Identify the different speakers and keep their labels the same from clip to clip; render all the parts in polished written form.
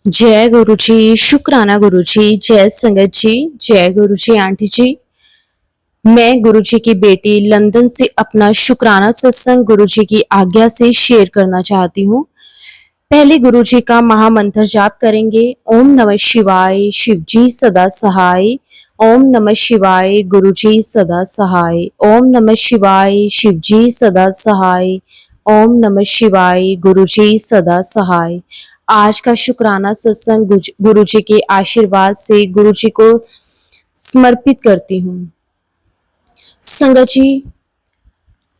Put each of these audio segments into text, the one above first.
Speaker 1: जय गुरु जी, शुक्राना गुरु जी, जय संगत जी, जय गुरु जी आंटी जी। मैं गुरु जी की बेटी लंदन से अपना शुक्राना सत्संग गुरु जी की आज्ञा से शेयर करना चाहती हूँ। पहले गुरु जी का महामंत्र जाप करेंगे। ओम नमः शिवाय, शिव जी सदा सहाय। ओम नमः शिवाय, गुरु जी सदा सहाय। ओम नमः शिवाय, शिव जी सदा सहाय। ओम नमः शिवाय, गुरु जी सदा सहाय। आज का शुक्राना सत्संग गुरु जी के आशीर्वाद से गुरु जी को समर्पित करती हूँ। संगत जी,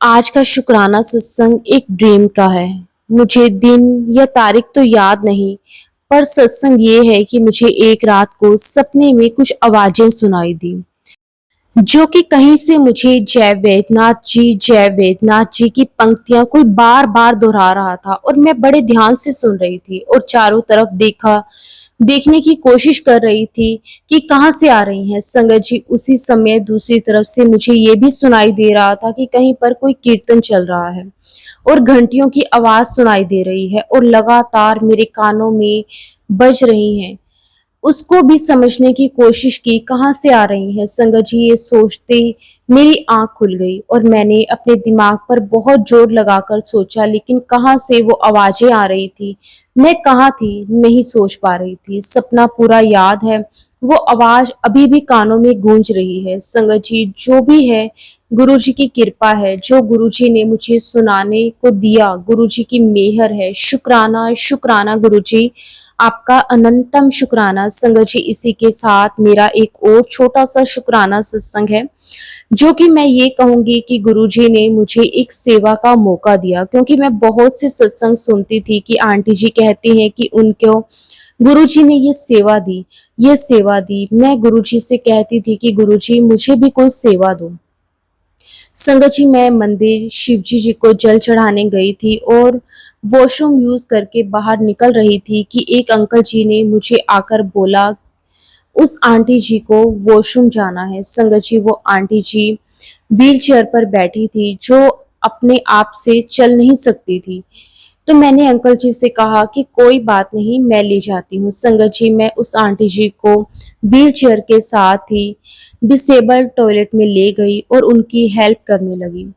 Speaker 1: आज का शुक्राना सत्संग एक ड्रीम का है। मुझे दिन या तारीख तो याद नहीं, पर सत्संग ये है कि मुझे एक रात को सपने में कुछ आवाजें सुनाई दी, जो कि कहीं से मुझे जय वैद्यनाथ जी की पंक्तियां कोई बार बार दोहरा रहा था और मैं बड़े ध्यान से सुन रही थी और चारों तरफ देखने की कोशिश कर रही थी कि कहाँ से आ रही हैं संगत जी। उसी समय दूसरी तरफ से मुझे ये भी सुनाई दे रहा था कि कहीं पर कोई कीर्तन चल रहा है और घंटियों की आवाज सुनाई दे रही है और लगातार मेरे कानों में बज रही हैं। उसको भी समझने की कोशिश की कहाँ से आ रही है संगत जी। ये सोचते मेरी आंख खुल गई और मैंने अपने दिमाग पर बहुत जोर लगाकर सोचा, लेकिन कहाँ से वो आवाजें आ रही थी, मैं कहाँ थी, नहीं सोच पा रही थी। सपना पूरा याद है, वो आवाज अभी भी कानों में गूंज रही है संगत जी। जो भी है गुरु जी की कृपा है, जो गुरु जी ने मुझे सुनाने को दिया गुरु जी की मेहर है। शुक्राना शुक्राना गुरु जी, आपका अनंतम शुक्राना संगत जी। इसी के साथ मेरा एक और छोटा सा शुक्राना सत्संग है, जो कि मैं ये कहूंगी कि गुरुजी ने मुझे एक सेवा का मौका दिया, क्योंकि मैं बहुत से सत्संग सुनती थी कि आंटी जी कहती हैं कि उनको गुरुजी ने ये सेवा दी। मैं गुरुजी से कहती थी कि गुरुजी मुझे भी कोई सेवा दो। संगत जी, मैं मंदिर शिवजी जी को जल चढ़ाने गई थी और वॉशरूम यूज करके बाहर निकल रही थी कि एक अंकल जी ने मुझे आकर बोला, उस आंटी जी को वॉशरूम जाना है। संगत जी, वो आंटी जी व्हील चेयर पर बैठी थी, जो अपने आप से चल नहीं सकती थी। तो मैंने अंकल जी से कहा कि कोई बात नहीं, मैं ले जाती हूँ। संगत जी, मैं उस आंटी जी को व्हील चेयर के साथ ही डिसेबल्ड टॉयलेट में ले गई और उनकी हेल्प करने लगी।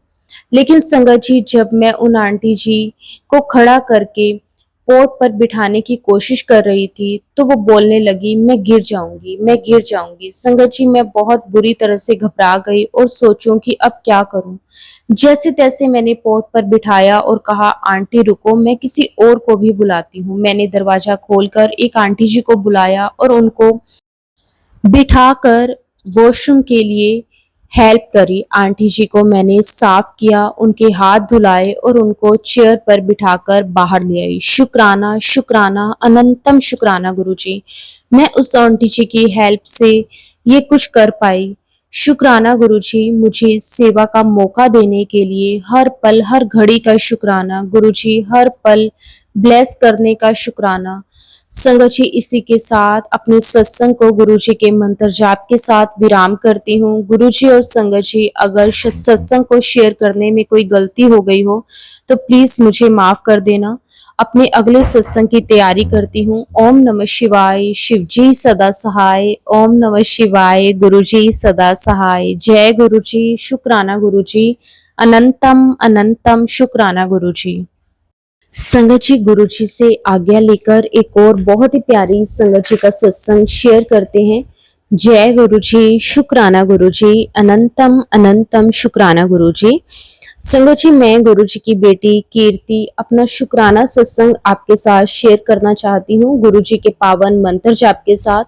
Speaker 1: लेकिन संगत जी, जब मैं उन आंटी जी को खड़ा करके पोर्ट पर बिठाने की कोशिश कर रही थी, तो वो बोलने लगी, मैं गिर जाऊंगी, मैं गिर जाऊंगी। संगत जी, मैं बहुत बुरी तरह से घबरा गई और सोचूं कि अब क्या करूं। जैसे तैसे मैंने पोर्ट पर बिठाया और कहा, आंटी रुको, मैं किसी और को भी बुलाती हूँ। मैंने दरवाजा खोलकर एक आंटी जी को बुलाया और उनको बिठाकर वॉशरूम के लिए हेल्प करी। आंटी जी को मैंने साफ किया, उनके हाथ धुलाए और उनको चेयर पर बिठाकर बाहर ले आई। शुक्राना शुक्राना अनंतम शुक्राना गुरुजी, मैं उस आंटी जी की हेल्प से ये कुछ कर पाई। शुक्राना गुरुजी, मुझे सेवा का मौका देने के लिए हर पल हर घड़ी का शुक्राना गुरुजी, हर पल ब्लेस करने का शुक्राना। संगत जी, इसी के साथ अपने सत्संग को गुरु जी के मंत्र जाप के साथ विराम करती हूँ। गुरु जी और संगत जी, अगर सत्संग को शेयर करने में कोई गलती हो गई हो तो प्लीज मुझे माफ कर देना। अपने अगले सत्संग की तैयारी करती हूँ। ओम नमः शिवाय, शिव जी सदा सहाय। ओम नमः शिवाय, गुरु जी सदा सहाय। जय गुरु जी, शुक्राना गुरु जी, अनंतम अनंतम शुक्राना गुरु जी। संगत जी, गुरु जी से आज्ञा लेकर एक और बहुत ही प्यारी संगत जी का सत्संग शेयर करते हैं। जय गुरु जी, शुक्राना गुरु जी, अनंतम अनंतम शुक्राना गुरु जी। संगत जी, मैं गुरु जी की बेटी कीर्ति अपना शुक्राना सत्संग आपके साथ शेयर करना चाहती हूँ, गुरु जी के पावन मंत्र जाप के साथ।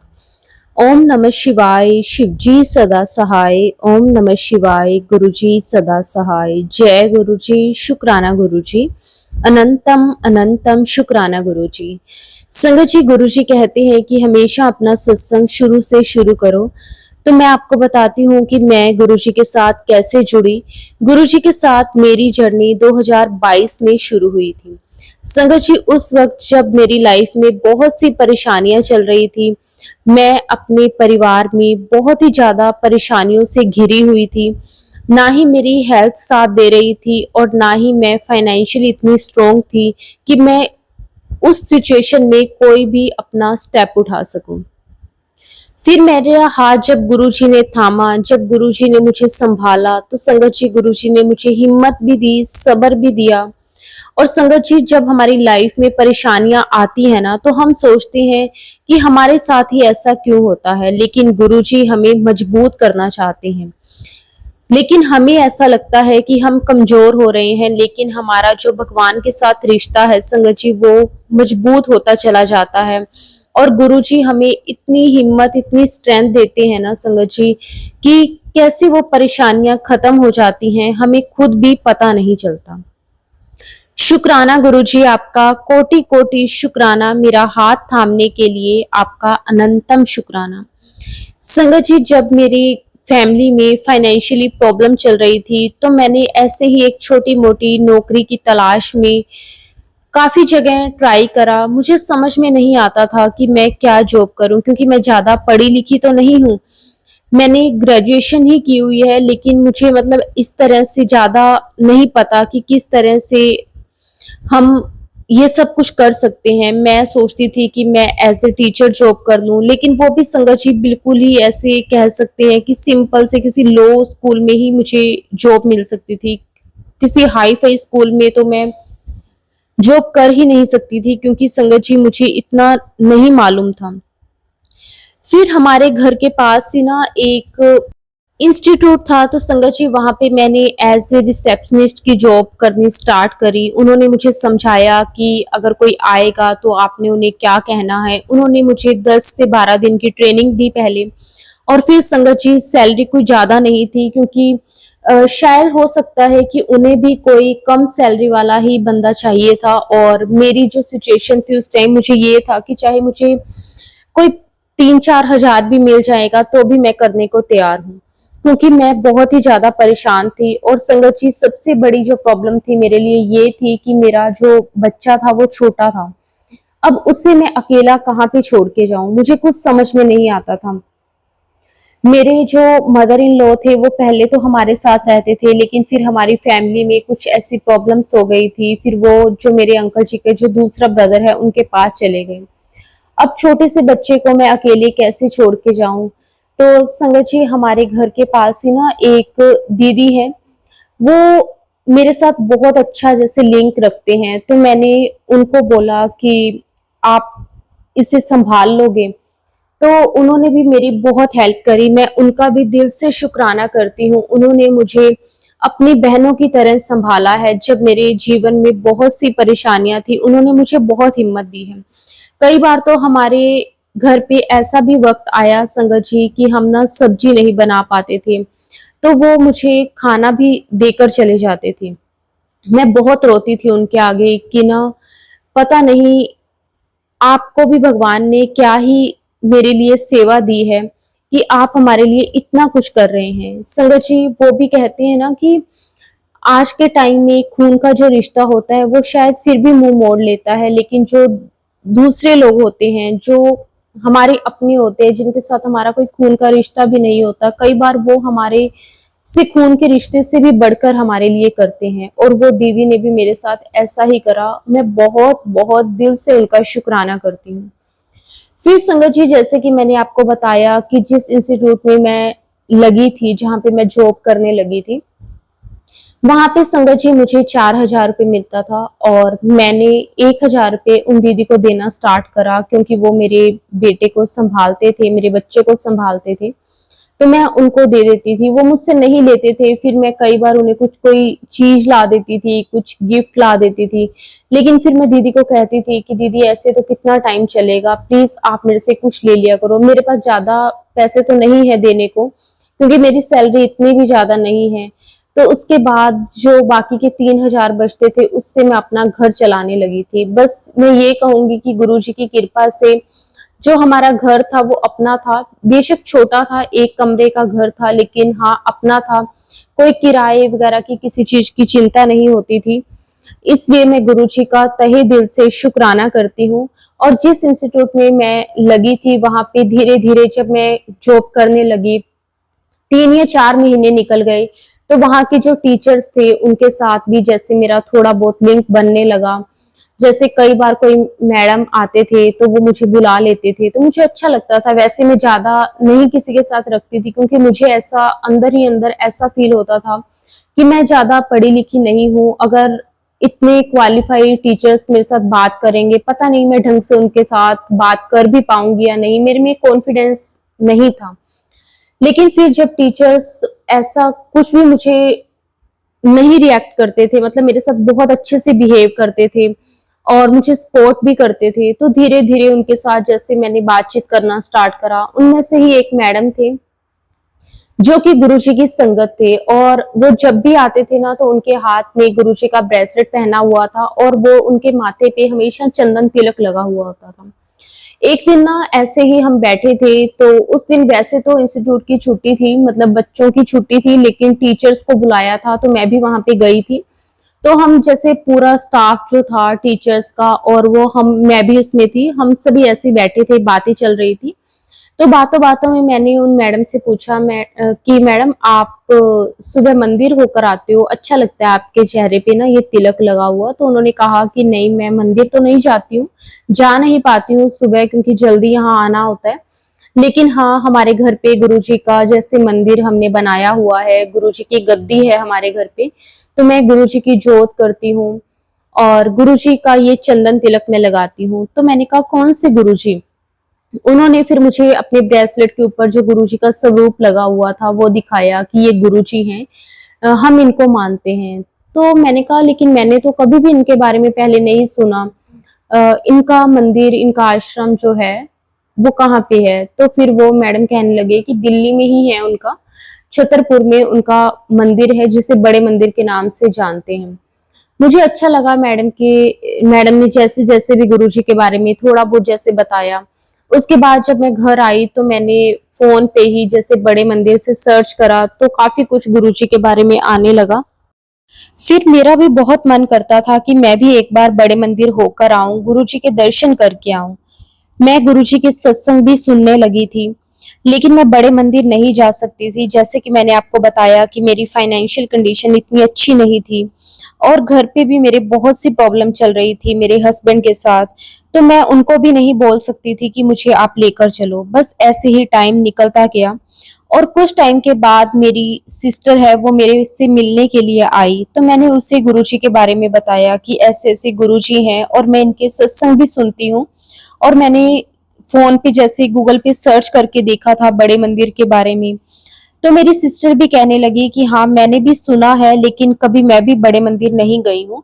Speaker 1: ओम नमः शिवाय, शिव जी सदा सहाय। ओम नमः शिवाय, गुरु जी सदा सहाय। जय गुरु जी, शुक्राना गुरु जी, अनंतम अनंतम शुक्राना गुरु जी। संगत जी, गुरु जी कहते हैं कि हमेशा अपना सत्संग शुरू से शुरू करो। तो मैं आपको बताती हूँ कि मैं गुरु जी के साथ कैसे जुड़ी। गुरु जी के साथ मेरी जर्नी 2022 में शुरू हुई थी। संगत जी, उस वक्त जब मेरी लाइफ में बहुत सी परेशानियां चल रही थी, मैं अपने परिवार में बहुत ही ज्यादा परेशानियों से घिरी हुई थी। ना ही मेरी हेल्थ साथ दे रही थी और ना ही मैं फाइनेंशियली इतनी स्ट्रोंग थी कि मैं उस सिचुएशन में कोई भी अपना स्टेप उठा सकूं। फिर मेरे हाथ जब गुरुजी ने थामा, जब गुरुजी ने मुझे संभाला, तो संगत जी गुरुजी ने मुझे हिम्मत भी दी, सब्र भी दिया। और संगत जी, जब हमारी लाइफ में परेशानियां आती है ना, तो हम सोचते हैं कि हमारे साथ ही ऐसा क्यों होता है, लेकिन गुरुजी हमें मजबूत करना चाहते हैं। लेकिन हमें ऐसा लगता है कि हम कमजोर हो रहे हैं, लेकिन हमारा जो भगवान के साथ रिश्ता है संगत जी, वो मजबूत होता चला जाता है। और गुरुजी हमें इतनी हिम्मत, इतनी स्ट्रेंथ देते हैं ना संगत जी, कि कैसे वो परेशानियां खत्म हो जाती हैं, हमें खुद भी पता नहीं चलता। शुक्राना गुरुजी, आपका कोटि कोटि शुक्राना, मेरा हाथ थामने के लिए आपका अनंतम शुक्राना। संगत जी, जब मेरी फैमिली में फाइनेंशियली प्रॉब्लम चल रही थी, तो मैंने ऐसे ही एक छोटी मोटी नौकरी की तलाश में काफी जगह ट्राई करा। मुझे समझ में नहीं आता था कि मैं क्या जॉब करूं, क्योंकि मैं ज्यादा पढ़ी लिखी तो नहीं हूँ। मैंने ग्रेजुएशन ही की हुई है, लेकिन मुझे मतलब इस तरह से ज्यादा नहीं पता कि किस तरह से हम ये सब कुछ कर सकते हैं। मैं सोचती थी कि मैं एज ए टीचर जॉब कर लूं, लेकिन वो भी संगत जी बिल्कुल ही ऐसे कह सकते हैं कि सिंपल से किसी लो स्कूल में ही मुझे जॉब मिल सकती थी। किसी हाई फाई स्कूल में तो मैं जॉब कर ही नहीं सकती थी, क्योंकि संगत जी मुझे इतना नहीं मालूम था। फिर हमारे घर के पास ही ना एक इंस्टीट्यूट था, तो संगत जी वहाँ पे मैंने एज ए रिसेप्शनिस्ट की जॉब करनी स्टार्ट करी। उन्होंने मुझे समझाया कि अगर कोई आएगा तो आपने उन्हें क्या कहना है। उन्होंने मुझे 10 से 12 दिन की ट्रेनिंग दी पहले। और फिर संगत जी सैलरी कोई ज़्यादा नहीं थी, क्योंकि शायद हो सकता है कि उन्हें भी कोई कम सैलरी वाला ही बंदा चाहिए था। और मेरी जो सिचुएशन थी उस टाइम, मुझे ये था कि चाहे मुझे कोई 3-4 हज़ार भी मिल जाएगा तो भी मैं करने को तैयार हूँ, क्योंकि मैं बहुत ही ज्यादा परेशान थी। और संगत जी, सबसे बड़ी जो प्रॉब्लम थी मेरे लिए ये थी कि मेरा जो बच्चा था वो छोटा था। अब उसे मैं अकेला कहाँ पे छोड़ के जाऊं, मुझे कुछ समझ में नहीं आता था। मेरे जो मदर इन लॉ थे वो पहले तो हमारे साथ रहते थे, लेकिन फिर हमारी फैमिली में कुछ ऐसी प्रॉब्लम्स हो गई थी। फिर वो जो मेरे अंकल जी के जो दूसरा ब्रदर है उनके पास चले गए। अब छोटे से बच्चे को मैं अकेले कैसे छोड़ के जाऊं। तो संगत जी, हमारे घर के पास ही ना एक दीदी है, वो मेरे साथ बहुत अच्छा जैसे लिंक रखते हैं। तो मैंने उनको बोला कि आप इसे संभाल लोगे, तो उन्होंने भी मेरी बहुत हेल्प करी। मैं उनका भी दिल से शुक्राना करती हूँ। उन्होंने मुझे अपनी बहनों की तरह संभाला है। जब मेरे जीवन में बहुत सी परेशानियां थी, उन्होंने मुझे बहुत हिम्मत दी है। कई बार तो हमारे घर पे ऐसा भी वक्त आया संगत जी कि हम ना सब्जी नहीं बना पाते थे, तो वो मुझे खाना भी देकर चले जाते थे। मैं बहुत रोती थी उनके आगे कि ना, पता नहीं आपको भी भगवान ने क्या ही मेरे लिए सेवा दी है कि आप हमारे लिए इतना कुछ कर रहे हैं। संगत जी, वो भी कहते हैं ना कि आज के टाइम में खून का जो रिश्ता होता है वो शायद फिर भी मुंह मोड़ लेता है, लेकिन जो दूसरे लोग होते हैं, जो हमारे अपने होते हैं, जिनके साथ हमारा कोई खून का रिश्ता भी नहीं होता, कई बार वो हमारे से खून के रिश्ते से भी बढ़कर हमारे लिए करते हैं। और वो दीदी ने भी मेरे साथ ऐसा ही करा। मैं बहुत बहुत दिल से उनका शुक्राना करती हूँ। फिर संगत जी, जैसे कि मैंने आपको बताया कि जिस इंस्टीट्यूट में मैं लगी थी, जहाँ पे मैं जॉब करने लगी थी, वहां पे संगत जी मुझे 4,000 रुपये मिलता था। और मैंने 1,000 रुपये उन दीदी को देना स्टार्ट करा, क्योंकि वो मेरे बेटे को संभालते थे, मेरे बच्चे को संभालते थे। तो मैं उनको दे देती थी, वो मुझसे नहीं लेते थे। फिर मैं कई बार उन्हें कुछ कोई चीज ला देती थी, कुछ गिफ्ट ला देती थी। लेकिन फिर मैं दीदी को कहती थी कि दीदी ऐसे तो कितना टाइम चलेगा, प्लीज आप मेरे से कुछ ले लिया करो। मेरे पास ज्यादा पैसे तो नहीं है देने को, क्योंकि मेरी सैलरी इतनी भी ज्यादा नहीं है। तो उसके बाद जो बाकी के 3,000 बचते थे, उससे मैं अपना घर चलाने लगी थी। बस मैं ये कहूंगी कि गुरुजी की कृपा से जो हमारा घर था वो अपना था। बेशक छोटा था, एक कमरे का घर था, लेकिन हाँ अपना था। कोई किराए वगैरह की किसी चीज की चिंता नहीं होती थी। इसलिए मैं गुरुजी का तहे दिल से शुक्राना करती हूँ। और जिस इंस्टीट्यूट में मैं लगी थी, वहां पे धीरे धीरे जब मैं जॉब करने लगी, 3 या 4 महीने निकल गए, तो वहां के जो टीचर्स थे उनके साथ भी जैसे मेरा थोड़ा बहुत लिंक बनने लगा। जैसे कई बार कोई मैडम आते थे तो वो मुझे बुला लेते थे, तो मुझे अच्छा लगता था। वैसे मैं ज्यादा नहीं किसी के साथ रखती थी, क्योंकि मुझे ऐसा अंदर ही अंदर ऐसा फील होता था कि मैं ज्यादा पढ़ी लिखी नहीं हूँ। अगर इतने क्वालिफाइड टीचर्स मेरे साथ बात करेंगे, पता नहीं मैं ढंग से उनके साथ बात कर भी पाऊंगी या नहीं, मेरे में कॉन्फिडेंस नहीं था। लेकिन फिर जब टीचर्स ऐसा कुछ भी मुझे नहीं रिएक्ट करते थे, मतलब मेरे साथ बहुत अच्छे से बिहेव करते थे और मुझे सपोर्ट भी करते थे, तो धीरे धीरे उनके साथ जैसे मैंने बातचीत करना स्टार्ट करा। उनमें से ही एक मैडम थे जो कि गुरुजी की संगत थे, और वो जब भी आते थे ना, तो उनके हाथ में गुरुजी का ब्रेसलेट पहना हुआ था और वो उनके माथे पे हमेशा चंदन तिलक लगा हुआ होता था। एक दिन ना ऐसे ही हम बैठे थे, तो उस दिन वैसे तो इंस्टीट्यूट की छुट्टी थी, मतलब बच्चों की छुट्टी थी, लेकिन टीचर्स को बुलाया था तो मैं भी वहां पे गई थी। तो हम जैसे पूरा स्टाफ जो था टीचर्स का, और वो हम मैं भी उसमें थी, हम सभी ऐसे बैठे थे, बातें चल रही थी। तो बातों बातों में मैंने उन मैडम से पूछा कि मैडम आप सुबह मंदिर होकर आते हो, अच्छा लगता है आपके चेहरे पे ना ये तिलक लगा हुआ। तो उन्होंने कहा कि नहीं, मैं मंदिर तो नहीं जाती हूँ, जा नहीं पाती हूँ सुबह, क्योंकि जल्दी यहाँ आना होता है। लेकिन हाँ, हमारे घर पे गुरुजी का जैसे मंदिर हमने बनाया हुआ है, गुरुजी की गद्दी है हमारे घर पे, तो मैं गुरुजी की जोत करती हूँ और गुरुजी का ये चंदन तिलक मैं लगाती हूँ। तो मैंने कहा कौन से गुरुजी? उन्होंने फिर मुझे अपने ब्रेसलेट के ऊपर जो गुरुजी का स्वरूप लगा हुआ था वो दिखाया कि ये गुरुजी हैं, हम इनको मानते हैं। तो मैंने कहा लेकिन मैंने तो कभी भी इनके बारे में पहले नहीं सुना, इनका मंदिर, इनका आश्रम जो है वो कहाँ पे है? तो फिर वो मैडम कहने लगे कि दिल्ली में ही है उनका, छतरपुर में उनका मंदिर है, जिसे बड़े मंदिर के नाम से जानते हैं। मुझे अच्छा लगा मैडम ने जैसे जैसे भी गुरुजी के बारे में थोड़ा बहुत जैसे बताया। उसके बाद जब मैं घर आई तो मैंने फोन पे ही जैसे बड़े मंदिर से सर्च करा, तो काफी कुछ गुरुजी के बारे में आने लगा। फिर मेरा भी बहुत मन करता था कि मैं भी एक बार बड़े मंदिर होकर आऊं, गुरुजी के दर्शन करके आऊं। मैं गुरुजी के सत्संग भी सुनने लगी थी, लेकिन मैं बड़े मंदिर नहीं जा सकती थी। जैसे कि मैंने आपको बताया कि मेरी फाइनेंशियल कंडीशन इतनी अच्छी नहीं थी और घर पे भी मेरे बहुत सी प्रॉब्लम चल रही थी मेरे हस्बैंड के साथ। तो मैं उनको भी नहीं बोल सकती थी कि मुझे आप लेकर चलो। बस ऐसे ही टाइम निकलता गया, और कुछ टाइम के बाद मेरी सिस्टर है वो मेरे से मिलने के लिए आई। तो मैंने उसे गुरुजी के बारे में बताया कि ऐसे ऐसे गुरुजी हैं और मैं इनके सत्संग भी सुनती हूँ, और मैंने फोन पे जैसे गूगल पे सर्च करके देखा था बड़े मंदिर के बारे में। तो मेरी सिस्टर भी कहने लगी कि हाँ, मैंने भी सुना है, लेकिन कभी मैं भी बड़े मंदिर नहीं गई हूँ।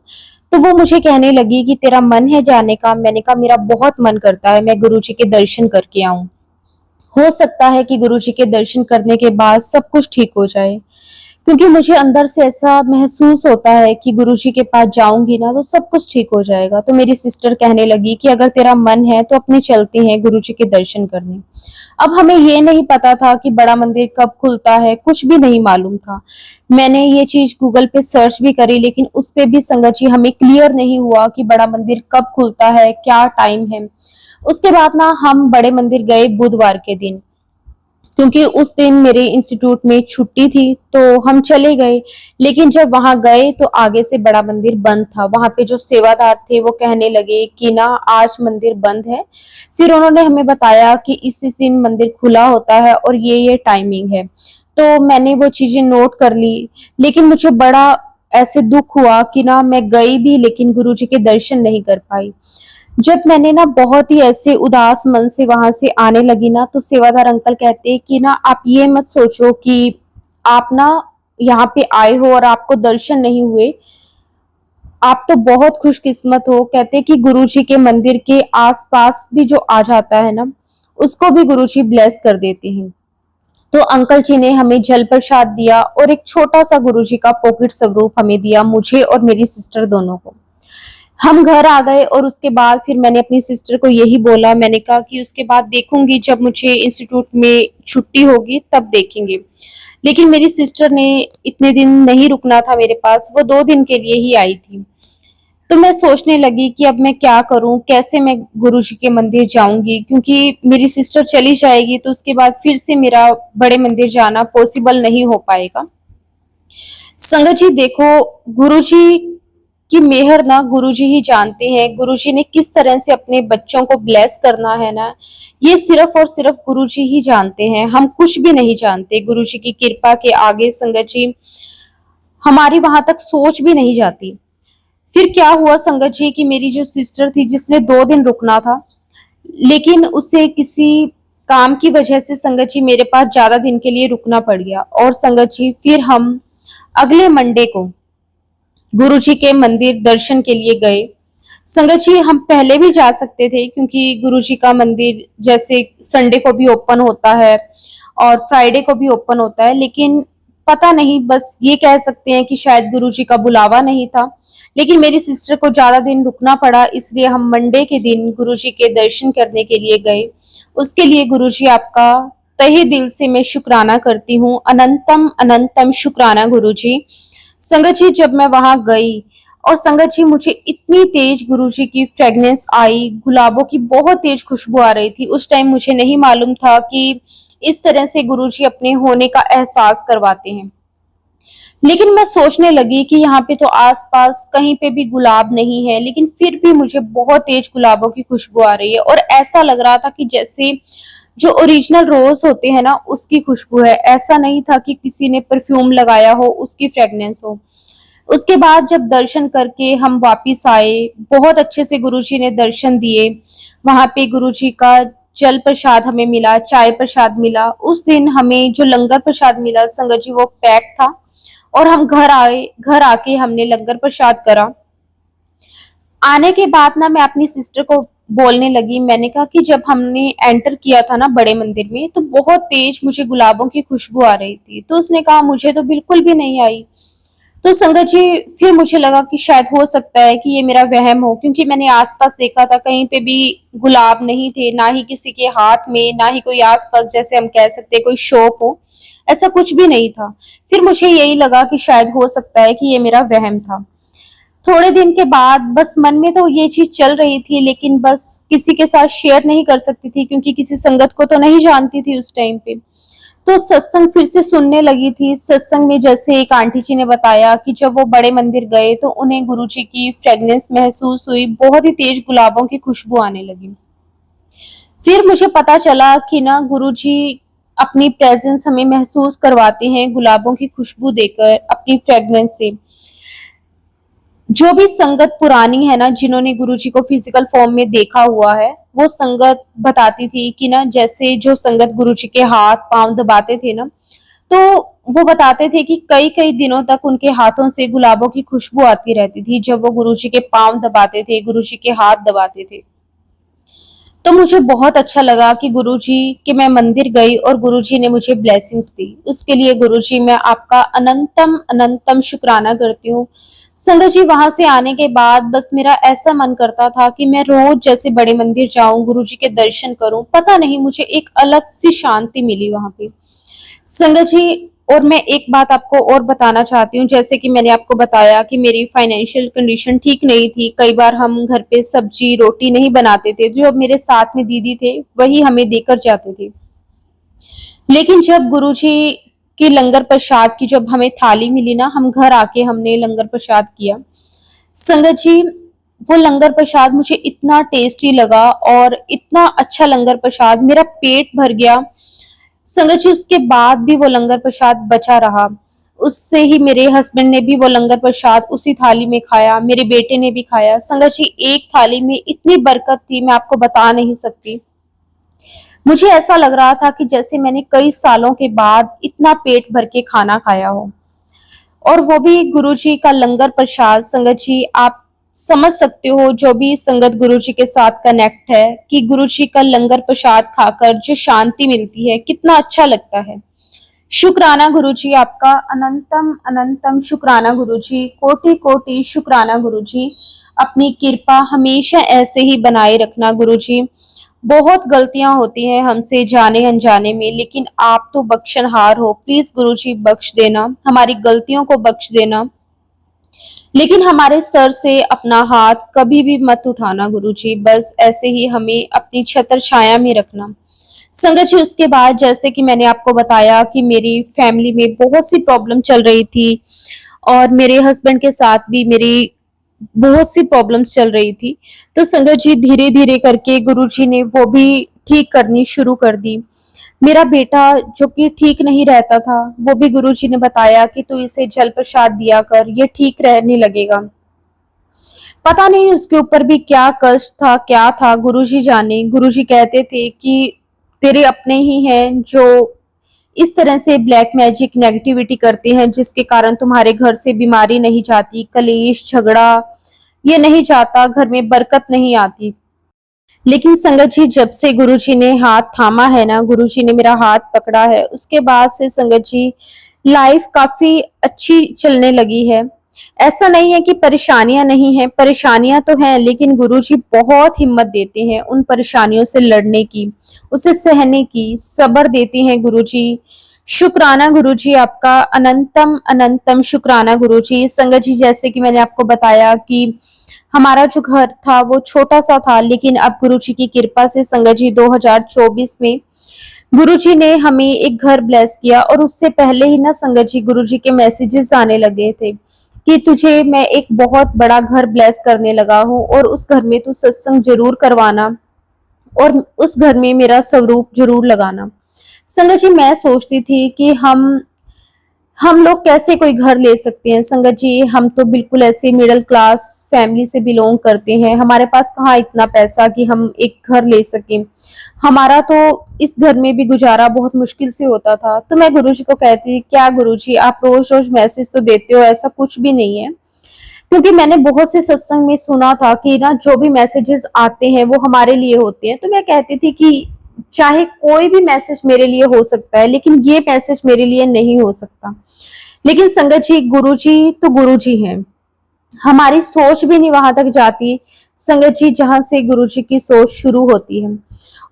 Speaker 1: तो वो मुझे कहने लगी कि तेरा मन है जाने का? मैंने कहा मेरा बहुत मन करता है, मैं गुरुजी के दर्शन करके आऊं। हो सकता है कि गुरुजी के दर्शन करने के बाद सब कुछ ठीक हो जाए, क्योंकि मुझे अंदर से ऐसा महसूस होता है कि गुरुजी के पास जाऊंगी ना तो सब कुछ ठीक हो जाएगा। तो मेरी सिस्टर कहने लगी कि अगर तेरा मन है तो अपने चलते हैं गुरुजी के दर्शन करने। अब हमें ये नहीं पता था कि बड़ा मंदिर कब खुलता है, कुछ भी नहीं मालूम था। मैंने ये चीज गूगल पे सर्च भी करी, लेकिन उस पे भी संगत जी हमें क्लियर नहीं हुआ कि बड़ा मंदिर कब खुलता है, क्या टाइम है। उसके बाद ना हम बड़े मंदिर गए बुधवार के दिन, क्योंकि उस दिन मेरे इंस्टीट्यूट में छुट्टी थी, तो हम चले गए। लेकिन जब वहां गए तो आगे से बड़ा मंदिर बंद था। वहां पे जो सेवादार थे वो कहने लगे कि ना आज मंदिर बंद है। फिर उन्होंने हमें बताया कि इस दिन मंदिर खुला होता है और ये टाइमिंग है। तो मैंने वो चीजें नोट कर ली, लेकिन मुझे बड़ा ऐसे दुख हुआ कि ना मैं गई भी लेकिन गुरुजी के दर्शन नहीं कर पाई। जब मैंने ना बहुत ही ऐसे उदास मन से वहां से आने लगी ना, तो सेवादार अंकल कहते कि ना आप ये मत सोचो कि आप ना यहाँ पे आए हो और आपको दर्शन नहीं हुए, आप तो बहुत खुशकिस्मत हो। कहते कि गुरुजी के मंदिर के आसपास भी जो आ जाता है ना, उसको भी गुरुजी ब्लेस कर देते हैं। तो अंकल जी ने हमें जल प्रसाद दिया और एक छोटा सा गुरुजी का पॉकेट स्वरूप हमें दिया, मुझे और मेरी सिस्टर दोनों को। हम घर आ गए और उसके बाद फिर मैंने अपनी सिस्टर को यही बोला, मैंने कहा कि उसके बाद देखूंगी, जब मुझे इंस्टीट्यूट में छुट्टी होगी तब देखेंगे। लेकिन मेरी सिस्टर ने इतने दिन नहीं रुकना था मेरे पास, वो 2 दिन के लिए ही आई थी। तो मैं सोचने लगी कि अब मैं क्या करूं, कैसे मैं गुरुजी के मंदिर जाऊंगी, क्योंकि मेरी सिस्टर चली जाएगी तो उसके बाद फिर से मेरा बड़े मंदिर जाना पॉसिबल नहीं हो पाएगा। संगत जी देखो, गुरुजी कि मेहर ना गुरुजी ही जानते हैं, गुरुजी ने किस तरह से अपने बच्चों को ब्लेस करना है ना, ये सिर्फ और सिर्फ गुरुजी ही जानते हैं। हम कुछ भी नहीं जानते। गुरुजी की कृपा के आगे संगत जी हमारी वहां तक सोच भी नहीं जाती। फिर क्या हुआ संगत जी कि मेरी जो सिस्टर थी जिसने 2 दिन रुकना था, लेकिन उसे किसी काम की वजह से संगत जी मेरे पास ज्यादा दिन के लिए रुकना पड़ गया। और संगत जी फिर हम अगले मंडे को गुरुजी के मंदिर दर्शन के लिए गए। संगत जी हम पहले भी जा सकते थे क्योंकि गुरुजी का मंदिर जैसे संडे को भी ओपन होता है और फ्राइडे को भी ओपन होता है, लेकिन पता नहीं, बस ये कह सकते हैं कि शायद गुरुजी का बुलावा नहीं था। लेकिन मेरी सिस्टर को ज्यादा दिन रुकना पड़ा, इसलिए हम मंडे के दिन गुरुजी के दर्शन करने के लिए गए। उसके लिए गुरुजी आपका तहे दिल से मैं शुक्राना करती हूँ। अनंतम अनंतम शुक्राना गुरुजी। संगत जी जब मैं वहां गई और संगत जी मुझे इतनी तेज गुरुजी की फ्रेगनेंस आई, गुलाबों की बहुत तेज खुशबू आ रही थी। उस टाइम मुझे नहीं मालूम था कि इस तरह से गुरुजी अपने होने का एहसास करवाते हैं। लेकिन मैं सोचने लगी कि यहाँ पे तो आसपास कहीं पे भी गुलाब नहीं है, लेकिन फिर भी मुझे बहुत तेज गुलाबों की खुशबू आ रही है और ऐसा लग रहा था कि जैसे जो ओरिजिनल रोज होते हैं ना उसकी खुशबू है। ऐसा नहीं था कि किसी ने परफ्यूम लगाया हो उसकी फ्रेगनेंस हो। उसके बाद जब दर्शन करके हम वापिस आए, बहुत अच्छे से गुरुजी ने दर्शन दिए। वहां पे गुरुजी का जल प्रसाद हमें मिला, चाय प्रसाद मिला। उस दिन हमें जो लंगर प्रसाद मिला संगत जी वो पैक था और हम घर आए। घर आके हमने लंगर प्रसाद करा। आने के बाद ना मैं अपनी सिस्टर को बोलने लगी, मैंने कहा कि जब हमने एंटर किया था ना बड़े मंदिर में तो बहुत तेज मुझे गुलाबों की खुशबू आ रही थी। तो उसने कहा मुझे तो बिल्कुल भी नहीं आई। तो संगत जी फिर मुझे लगा कि शायद हो सकता है कि ये मेरा वहम हो, क्योंकि मैंने आसपास देखा था कहीं पे भी गुलाब नहीं थे, ना ही किसी के हाथ में, ना ही कोई आसपास जैसे हम कह सकते कोई शॉप हो, ऐसा कुछ भी नहीं था। फिर मुझे यही लगा कि शायद हो सकता है कि ये मेरा वहम था। थोड़े दिन के बाद बस मन में तो ये चीज चल रही थी, लेकिन बस किसी के साथ शेयर नहीं कर सकती थी क्योंकि किसी संगत को तो नहीं जानती थी उस टाइम पे। तो सत्संग फिर से सुनने लगी थी। सत्संग में जैसे एक आंटी जी ने बताया कि जब वो बड़े मंदिर गए तो उन्हें गुरुजी की फ्रेगनेंस महसूस हुई, बहुत ही तेज गुलाबों की खुशबू आने लगी। फिर मुझे पता चला कि ना गुरुजी अपनी प्रेजेंस हमें महसूस करवाते हैं गुलाबों की खुशबू देकर, अपनी फ्रेगनेंस से। जो भी संगत पुरानी है ना, जिन्होंने गुरुजी को फिजिकल फॉर्म में देखा हुआ है, वो संगत बताती थी कि ना जैसे जो संगत गुरुजी के हाथ पांव दबाते थे ना, तो वो बताते थे कि कई कई दिनों तक उनके हाथों से गुलाबों की खुशबू आती रहती थी जब वो गुरुजी के पांव दबाते थे, गुरुजी के हाथ दबाते थे। तो मुझे बहुत अच्छा लगा कि गुरुजी के मैं मंदिर गई और गुरुजी ने मुझे ब्लेसिंग्स दी। उसके लिए गुरुजी मैं आपका अनंतम अनंतम शुक्राना करती हूँ। संगत जी वहां से आने के बाद बस मेरा ऐसा मन करता था कि मैं रोज जैसे बड़े मंदिर जाऊं, गुरुजी के दर्शन करूं। पता नहीं मुझे एक अलग सी शांति मिली वहां पे संगत जी। और मैं एक बात आपको और बताना चाहती हूँ, जैसे कि मैंने आपको बताया कि मेरी फाइनेंशियल कंडीशन ठीक नहीं थी। कई बार हम घर पे सब्जी रोटी नहीं बनाते थे, जो मेरे साथ में दीदी थे वही हमें देकर जाते थे। लेकिन जब गुरुजी की लंगर प्रसाद की जब हमें थाली मिली ना, हम घर आके हमने लंगर प्रसाद किया। संगत जी वो लंगर प्रसाद मुझे इतना टेस्टी लगा और इतना अच्छा लंगर प्रसाद, मेरा पेट भर गया। संगत जी उसके बाद भी वो लंगर प्रसाद बचा रहा। उससे ही मेरे हस्बैंड ने भी वो लंगर प्रसाद उसी थाली में खाया, मेरे बेटे ने भी खाया। संगत जी एक थाली में इतनी बरकत थी, मैं आपको बता नहीं सकती। मुझे ऐसा लग रहा था कि जैसे मैंने कई सालों के बाद इतना पेट भर के खाना खाया हो, और वो भी गुरुजी का लंगर प्रसाद। संगत जी आप समझ सकते हो जो भी संगत गुरुजी के साथ कनेक्ट है कि गुरुजी का लंगर प्रसाद खाकर जो शांति मिलती है, कितना अच्छा लगता है। शुक्राना गुरुजी आपका, अनंतम अनंतम शुक्राना गुरुजी, कोटि कोटि शुक्राना गुरुजी। अपनी कृपा हमेशा ऐसे ही बनाए रखना गुरुजी। बहुत गलतियां होती हैं हमसे जाने अनजाने में, लेकिन आप तो बख्शनहार हो। प्लीज गुरुजी बख्श देना, हमारी गलतियों को बख्श देना, लेकिन हमारे सर से अपना हाथ कभी भी मत उठाना गुरुजी। बस ऐसे ही हमें अपनी छत्र छाया में रखना। संगत जी उसके बाद जैसे कि मैंने आपको बताया कि मेरी फैमिली में बहुत सी प्रॉब्लम चल रही थी और मेरे हस्बैंड के साथ भी मेरी बहुत सी प्रॉब्लम्स चल रही थी। तो संगत जी धीरे धीरे करके गुरुजी ने वो भी ठीक करनी शुरू कर दी। मेरा बेटा जो कि ठीक नहीं रहता था, वो भी गुरुजी ने बताया कि तू इसे जल प्रसाद दिया कर, ये ठीक रहने लगेगा। पता नहीं उसके ऊपर भी क्या कष्ट था, क्या था, गुरुजी जाने। गुरुजी कहते थे कि तेरे अपने ही हैं जो इस तरह से ब्लैक मैजिक नेगेटिविटी करते हैं, जिसके कारण तुम्हारे घर से बीमारी नहीं जाती, कलेश झगड़ा ये नहीं जाता, घर में बरकत नहीं आती। लेकिन संगत जी जब से गुरुजी ने हाथ थामा है ना, गुरुजी ने मेरा हाथ पकड़ा है, उसके बाद से संगत जी लाइफ काफी अच्छी चलने लगी है। ऐसा नहीं है कि परेशानियां नहीं है, परेशानियां तो हैं, लेकिन गुरुजी बहुत हिम्मत देते हैं उन परेशानियों से लड़ने की, उसे सहने की, सब्र देते हैं गुरुजी। शुक्राना गुरुजी आपका, अनंतम अनंतम शुक्राना गुरुजी। संगत जी जैसे कि मैंने आपको बताया कि हमारा जो घर था वो छोटा सा था, लेकिन अब गुरुजी की कृपा से संगत जी 2024 में गुरुजी ने हमें एक घर ब्लेस किया। और उससे पहले ही ना संगत जी गुरुजी के मैसेजेस आने लगे थे कि तुझे मैं एक बहुत बड़ा घर ब्लेस करने लगा हूँ और उस घर में तू सत्संग जरूर करवाना और उस घर में मेरा स्वरूप जरूर लगाना। संगत जी मैं सोचती थी कि हम लोग कैसे कोई घर ले सकते हैं। संगत जी हम तो बिल्कुल ऐसे मिडिल क्लास फैमिली से बिलोंग करते हैं, हमारे पास कहाँ इतना पैसा कि हम एक घर ले सकें। हमारा तो इस घर में भी गुजारा बहुत मुश्किल से होता था। तो मैं गुरुजी को कहती, क्या गुरुजी आप रोज रोज मैसेज तो देते हो, ऐसा कुछ भी नहीं है। क्योंकि मैंने बहुत से सत्संग में सुना था कि ना जो भी मैसेजेस आते हैं वो हमारे लिए होते हैं। तो मैं कहती थी कि चाहे कोई भी मैसेज मेरे लिए हो सकता है, लेकिन ये मैसेज मेरे लिए नहीं हो सकता। लेकिन संगत जी गुरुजी तो गुरुजी हैं, हमारी सोच भी नहीं वहां तक जाती संगत जी जहां से गुरुजी की सोच शुरू होती है।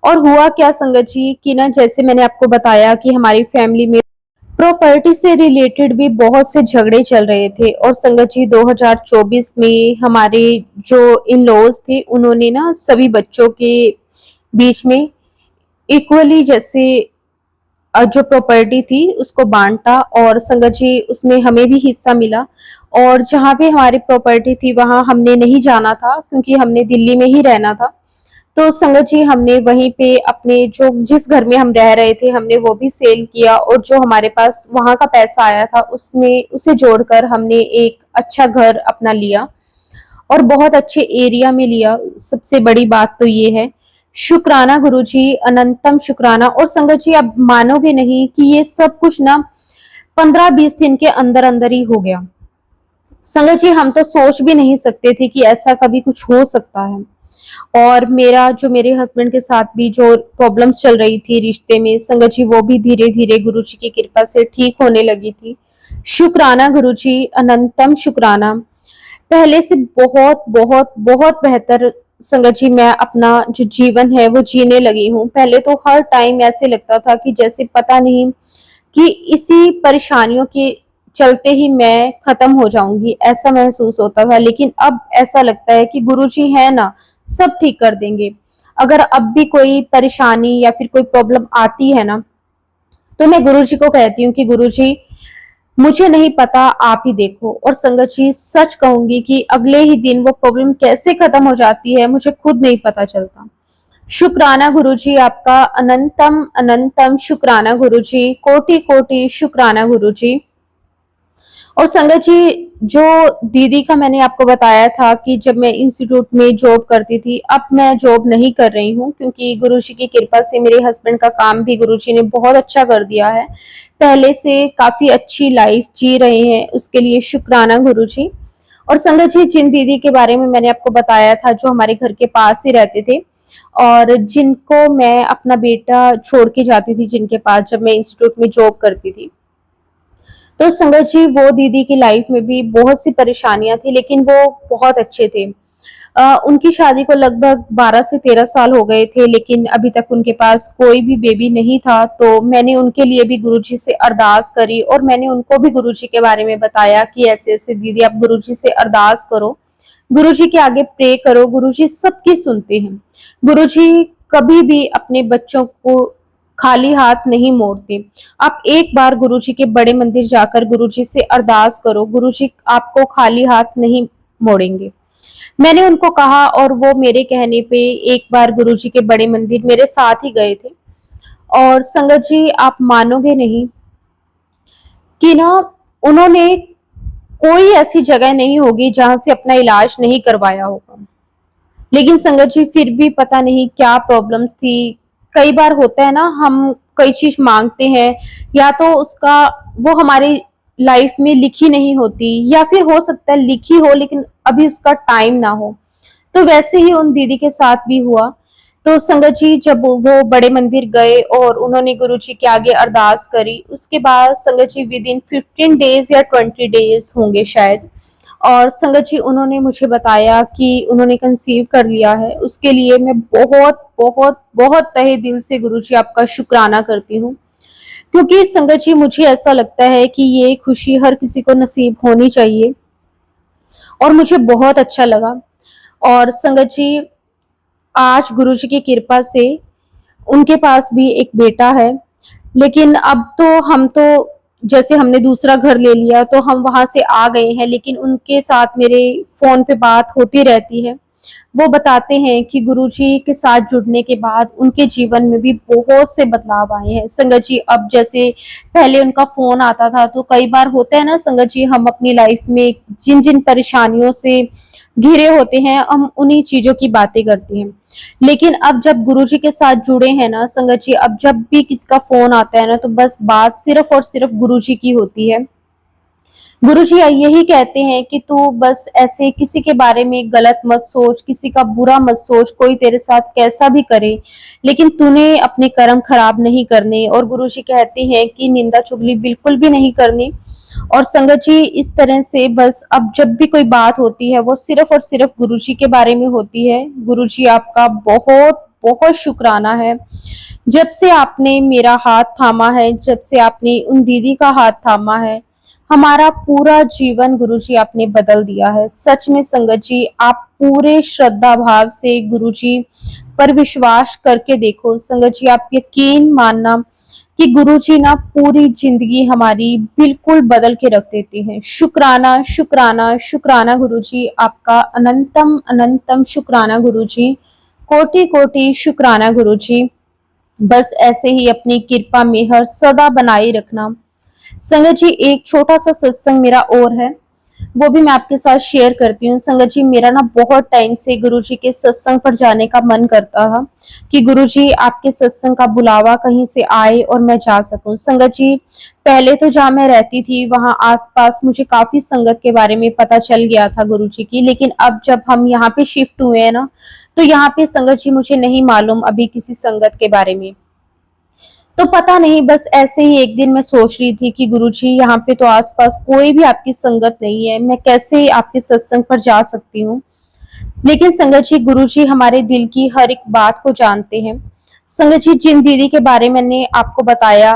Speaker 1: और हुआ क्या संगत जी कि ना जैसे मैंने आपको बताया कि हमारी फैमिली में प्रॉपर्टी से रिलेटेड भी बहुत से झगड़े चल रहे थे। और संगत जी 2024 में हमारे जो इन लॉज थे उन्होंने ना सभी बच्चों के बीच में इक्वली जैसे जो प्रॉपर्टी थी उसको बांटा। और संगत जी उसमें हमें भी हिस्सा मिला। और जहाँ पे हमारी प्रॉपर्टी थी वहां हमने नहीं जाना था, क्योंकि हमने दिल्ली में ही रहना था। तो संगत जी हमने वहीं पे अपने जो जिस घर में हम रह रहे थे हमने वो भी सेल किया, और जो हमारे पास वहां का पैसा आया था उसमें उसे जोड़कर हमने एक अच्छा घर अपना लिया और बहुत अच्छे एरिया में लिया। सबसे बड़ी बात तो ये है। शुक्राना गुरुजी, अनंतम शुक्राना। और संगत जी आप मानोगे नहीं कि ये सब कुछ ना 15-20 दिन के अंदर अंदर ही हो गया। संगत जी हम तो सोच भी नहीं सकते थे कि ऐसा कभी कुछ हो सकता है। और मेरा जो मेरे हस्बैंड के साथ भी जो प्रॉब्लम्स चल रही थी रिश्ते में संगत जी वो भी धीरे धीरे गुरुजी की कृपा से ठीक होने लगी थी। शुक्राना गुरुजी, अनंतम शुक्राना। पहले से बहुत बहुत बहुत बेहतर संगत जी मैं अपना जो जीवन है वो जीने लगी हूँ। पहले तो हर टाइम ऐसे लगता था कि जैसे पता नहीं कि इसी परेशानियों के चलते ही मैं खत्म हो जाऊंगी, ऐसा महसूस होता था। लेकिन अब ऐसा लगता है कि गुरुजी है ना, सब ठीक कर देंगे। अगर अब भी कोई परेशानी या फिर कोई प्रॉब्लम आती है ना, तो मैं गुरुजी को कहती हूँ कि गुरुजी मुझे नहीं पता, आप ही देखो। और संगत जी सच कहूंगी कि अगले ही दिन वो प्रॉब्लम कैसे खत्म हो जाती है मुझे खुद नहीं पता चलता। शुक्राना गुरुजी आपका, अनंतम अनंतम शुक्राना गुरुजी, कोटि कोटि शुक्राना गुरुजी। और संगत जी जो दीदी का मैंने आपको बताया था कि जब मैं इंस्टीट्यूट में जॉब करती थी, अब मैं जॉब नहीं कर रही हूँ, क्योंकि गुरुजी की कृपा से मेरे हस्बैंड का काम भी गुरुजी ने बहुत अच्छा कर दिया है। पहले से काफी अच्छी लाइफ जी रहे हैं, उसके लिए शुक्राना गुरुजी। और संगत जी जिन दीदी के बारे में मैंने आपको बताया था जो हमारे घर के पास ही रहते थे और जिनको मैं अपना बेटा छोड़ के जाती थी, जिनके पास जब मैं इंस्टीट्यूट में जॉब करती थी, तो संगत जी वो दीदी की लाइफ में भी बहुत सी परेशानियां थी, लेकिन वो बहुत अच्छे थे। उनकी शादी को लगभग 12 से 13 साल हो गए थे, लेकिन अभी तक उनके पास कोई भी बेबी नहीं था। तो मैंने उनके लिए भी गुरुजी से अरदास करी और मैंने उनको भी गुरुजी के बारे में बताया कि ऐसे ऐसे दीदी आप गुरुजी से अरदास करो, गुरुजी के आगे प्रे करो, गुरुजी सबकी सुनते हैं। गुरुजी कभी भी अपने बच्चों को खाली हाथ नहीं मोड़ते। आप एक बार गुरुजी के बड़े मंदिर जाकर गुरुजी से अरदास करो, गुरुजी आपको खाली हाथ नहीं मोड़ेंगे। मैंने उनको कहा और वो मेरे कहने पे एक बार गुरुजी के बड़े मंदिर मेरे साथ ही गए थे। और संगत जी, आप मानोगे नहीं कि ना, उन्होंने कोई ऐसी जगह नहीं होगी जहां से अपना इलाज नहीं करवाया होगा। लेकिन संगत जी, फिर भी पता नहीं क्या प्रॉब्लम्स थी। कई बार होता है ना, हम कोई चीज मांगते हैं, या तो उसका वो हमारी लाइफ में लिखी नहीं होती, या फिर हो सकता है लिखी हो लेकिन अभी उसका टाइम ना हो। तो वैसे ही उन दीदी के साथ भी हुआ। तो संगत जी, जब वो बड़े मंदिर गए और उन्होंने गुरु जी के आगे अरदास करी, उसके बाद संगत जी विद इन 15 डेज या 20 डेज होंगे शायद, और संगत जी उन्होंने मुझे बताया कि उन्होंने कंसीव कर लिया है। उसके लिए मैं बहुत बहुत बहुत तहे दिल से गुरु जी आपका शुक्राना करती हूँ, क्योंकि संगत जी मुझे ऐसा लगता है कि ये खुशी हर किसी को नसीब होनी चाहिए, और मुझे बहुत अच्छा लगा। और संगत जी, आज गुरु जी की कृपा से उनके पास भी एक बेटा है। लेकिन अब तो हम तो, जैसे हमने दूसरा घर ले लिया तो हम वहां से आ गए हैं, लेकिन उनके साथ मेरे फोन पे बात होती रहती है। वो बताते हैं कि गुरुजी के साथ जुड़ने के बाद उनके जीवन में भी बहुत से बदलाव आए हैं। संगत जी, अब जैसे पहले उनका फोन आता था तो कई बार होता है ना संगत जी, हम अपनी लाइफ में जिन जिन परेशानियों से घिरे होते हैं, हम उन्हीं चीजों की बातें करते हैं। लेकिन अब जब गुरुजी के साथ जुड़े हैं ना संगत जी, अब जब भी किसी का फोन आता है ना, तो बस बात सिर्फ और सिर्फ गुरुजी की होती है। गुरुजी यही कहते हैं कि तू बस ऐसे किसी के बारे में गलत मत सोच, किसी का बुरा मत सोच, कोई तेरे साथ कैसा भी करे, लेकिन तूने अपने कर्म खराब नहीं करने। और गुरुजी कहते हैं कि निंदा चुगली बिल्कुल भी नहीं करनी। और संगत जी, इस तरह से बस अब जब भी कोई बात होती है वो सिर्फ और सिर्फ गुरुजी के बारे में होती है। गुरुजी आपका बहुत बहुत शुक्राना है। जब से आपने मेरा हाथ थामा है, जब से आपने उन दीदी का हाथ थामा है, हमारा पूरा जीवन गुरुजी आपने बदल दिया है। सच में संगत जी, आप पूरे श्रद्धा भाव से गुरुजी पर विश्वास करके देखो। संगत जी, आप यकीन मानना कि गुरुजी ना पूरी जिंदगी हमारी बिल्कुल बदल के रख देते हैं। शुक्राना शुक्राना शुक्राना गुरुजी, आपका अनंतम अनंतम शुक्राना गुरुजी, कोटि कोटि शुक्राना गुरुजी। बस ऐसे ही अपनी कृपा मेहर सदा बनाए रखना। संगत जी, एक छोटा सा सत्संग मेरा और है, वो भी मैं आपके साथ शेयर करती हूँ। संगत जी, मेरा ना बहुत टाइम से गुरुजी के सत्संग पर जाने का मन करता था कि गुरुजी आपके सत्संग का बुलावा कहीं से आए और मैं जा सकूं। संगत जी, पहले तो जहाँ मैं रहती थी वहां आसपास मुझे काफी संगत के बारे में पता चल गया था गुरुजी की, लेकिन अब जब हम यहाँ पे शिफ्ट हुए हैं ना, तो यहाँ पे संगत जी मुझे नहीं मालूम अभी किसी संगत के बारे में। तो पता नहीं, बस ऐसे ही एक दिन मैं सोच रही थी कि गुरुजी, यहाँ पे तो आसपास कोई भी आपकी संगत नहीं है, मैं कैसे आपके सत्संग पर जा सकती हूँ। लेकिन संगत जी, गुरुजी हमारे दिल की हर एक बात को जानते हैं। संगत जी, जिन दीदी के बारे में मैंने आपको बताया,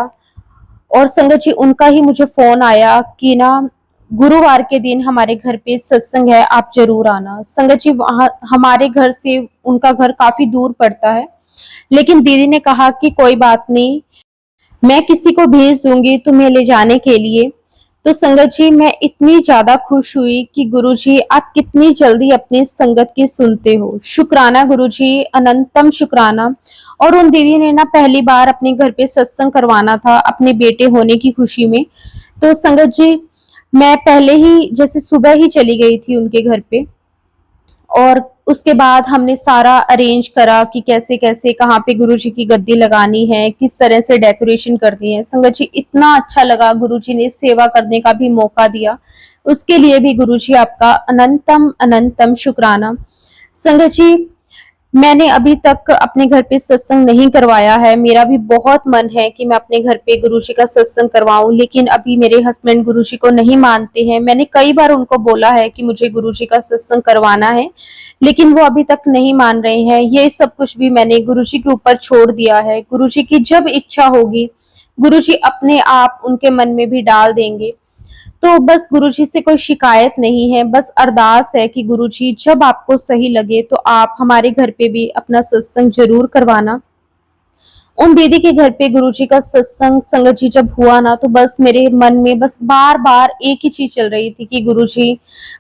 Speaker 1: और संगत जी उनका ही मुझे फोन आया कि ना गुरुवार के दिन हमारे घर पे सत्संग है, आप जरूर आना। संगत जी, वहां हमारे घर से उनका घर काफी दूर पड़ता है, लेकिन दीदी ने कहा कि कोई बात नहीं, मैं किसी को भेज दूंगी तुम्हें ले जाने के लिए। तो संगत जी, मैं इतनी ज्यादा खुश हुई कि गुरुजी आप कितनी जल्दी अपनी संगत की सुनते हो। शुक्राना गुरुजी, अनंतम शुक्राना। और उन दीदी ने ना पहली बार अपने घर पे सत्संग करवाना था अपने बेटे होने की खुशी में। तो संगत जी, मैं पहले ही जैसे सुबह ही चली गई थी उनके घर पे, और उसके बाद हमने सारा अरेंज करा कि कैसे कैसे कहाँ पे गुरुजी की गद्दी लगानी है, किस तरह से डेकोरेशन करनी है। संगत जी, इतना अच्छा लगा, गुरुजी ने सेवा करने का भी मौका दिया, उसके लिए भी गुरुजी आपका अनंतम अनंतम शुक्राना। संगत जी, मैंने अभी तक अपने घर पे सत्संग नहीं करवाया है। मेरा भी बहुत मन है कि मैं अपने घर पे गुरुजी का सत्संग करवाऊं, लेकिन अभी मेरे हस्बैंड गुरुजी को नहीं मानते हैं। मैंने कई बार उनको बोला है कि मुझे गुरुजी का सत्संग करवाना है, लेकिन वो अभी तक नहीं मान रहे हैं। ये सब कुछ भी मैंने गुरुजी के ऊपर छोड़ दिया है। गुरुजी की जब इच्छा होगी, गुरुजी अपने आप उनके मन में भी डाल देंगे। तो बस गुरुजी से कोई शिकायत नहीं है, बस अरदास है कि गुरुजी जब आपको सही लगे तो आप हमारे घर पे भी अपना सत्संग जरूर करवाना। उन
Speaker 2: दीदी के घर पे गुरुजी का सत्संग संगत जी जब हुआ ना, तो बस मेरे मन में बस बार बार एक ही चीज चल रही थी कि गुरुजी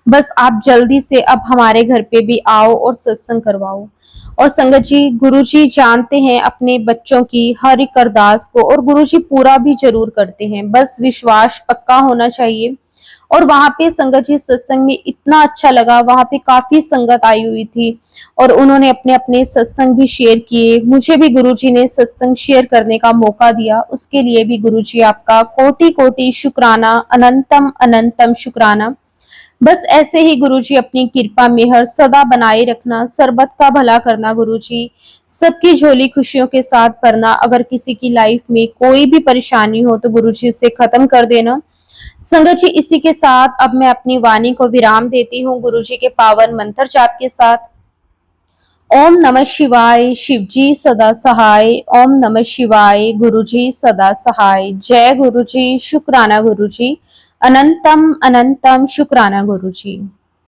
Speaker 2: बस आप जल्दी से अब हमारे घर पे भी आओ और सत्संग करवाओ। और संगत जी, गुरुजी जानते हैं अपने बच्चों की हर एक अरदास को, और गुरुजी पूरा भी जरूर करते हैं, बस विश्वास पक्का होना चाहिए। और वहां पे संगत जी सत्संग में इतना अच्छा लगा, वहां पे काफी संगत आई हुई थी और उन्होंने अपने अपने सत्संग भी शेयर किए। मुझे भी गुरुजी ने सत्संग शेयर करने का मौका दिया, उसके लिए भी गुरुजी आपका कोटि कोटि शुक्राना, अनंतम अनंतम शुक्राना। बस ऐसे ही गुरुजी अपनी कृपा मेहर सदा बनाए रखना, सर्बत का भला करना गुरुजी, सबकी झोली खुशियों के साथ भरना। अगर किसी की लाइफ में कोई भी परेशानी हो तो गुरुजी उसे खत्म कर देना। संगत जी, इसी के साथ अब मैं अपनी वाणी को विराम देती हूँ गुरुजी के पावन मंत्र जाप के साथ। ओम नमः शिवाय, शिवजी सदा सहाय। ओम नमः शिवाय, गुरुजी सदा सहाय। जय गुरुजी, शुक्राना गुरुजी, अनंतम अनंतम शुक्राना गुरुजी।